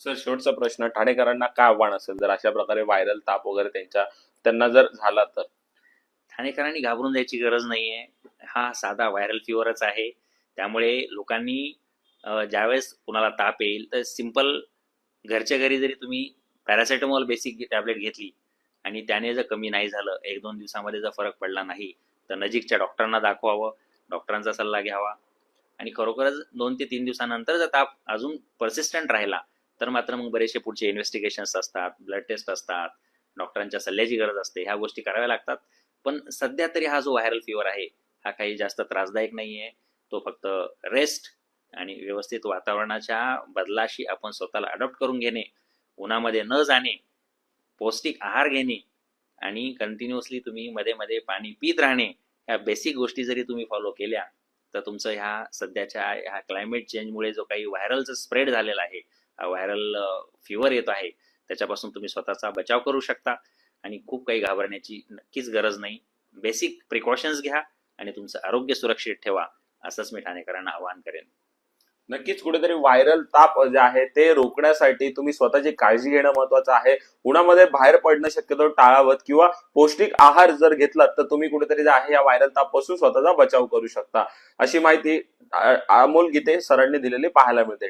Sir, शेवटचा प्रश्न, ठाणेकरांना काय आव्हान असेल जर अशा प्रकारे व्हायरल ताप वगैरे त्यांना जर झाला तर? ठाणेकरांनी घाबरून जायची गरज नाहीये. हा साधा व्हायरल फिवरच आहे. त्यामुळे लोकांनी ज्यावेळेस कुणाला ताप येईल तर सिंपल घरच्या घरी जरी तुम्ही पॅरासिटामॉल बेसिक टॅबलेट घेतली आणि त्याने जर कमी नाही झालं, 1-2 दिवसामध्ये जर फरक पडला नाही, तर नजीकच्या डॉक्टरांना दाखवावं, डॉक्टरांचा सल्ला घ्यावा आणि खरोखरच 2 ते 3 दिवसानंतर जर ताप अजून परसिस्टंट राहिला, तर मात्र मग बरेचसे पुढचे इन्व्हेस्टिगेशन्स असतात, ब्लड टेस्ट असतात, डॉक्टरांच्या सल्ल्याची गरज असते. ह्या गोष्टी कराव्या लागतात. पण सध्या तरी हा जो व्हायरल फिवर आहे, हा काही जास्त त्रासदायक नाही आहे. तो फक्त रेस्ट आणि व्यवस्थित वातावरणाच्या बदलाशी आपण स्वतःला अडॉप्ट करून घेणे, उन्हामध्ये न जाणे, पौष्टिक आहार घेणे आणि कंटिन्युअसली तुम्ही मध्ये मध्ये पाणी पित राहणे, ह्या बेसिक गोष्टी जरी तुम्ही फॉलो केल्या, तर तुमचं ह्या सध्याच्या ह्या क्लायमेट चेंजमुळे जो काही व्हायरलचा स्प्रेड झालेला आहे, हा व्हायरल फिवर येत आहे, त्याच्यापासून तुम्ही स्वतःचा बचाव करू शकता आणि खूप काही घाबरण्याची नक्कीच गरज नाही. बेसिक प्रिकॉशन्स घ्या आणि तुमचं आरोग्य सुरक्षित ठेवा, असंच मी ठाणेकरांना आवाहन करेन. नक्कीच कुठेतरी व्हायरल ताप जे आहे ते रोखण्यासाठी तुम्ही स्वतःची काळजी घेणं महत्वाचं आहे. उन्हामध्ये बाहेर पडणं शक्यतो टाळावं किंवा पौष्टिक आहार जर घेतलात तर तुम्ही कुठेतरी जे आहे या व्हायरल ताप पासून स्वतःचा बचाव करू शकता. अशी माहिती अमोल गीते सरांनी दिलेली पाहायला मिळते.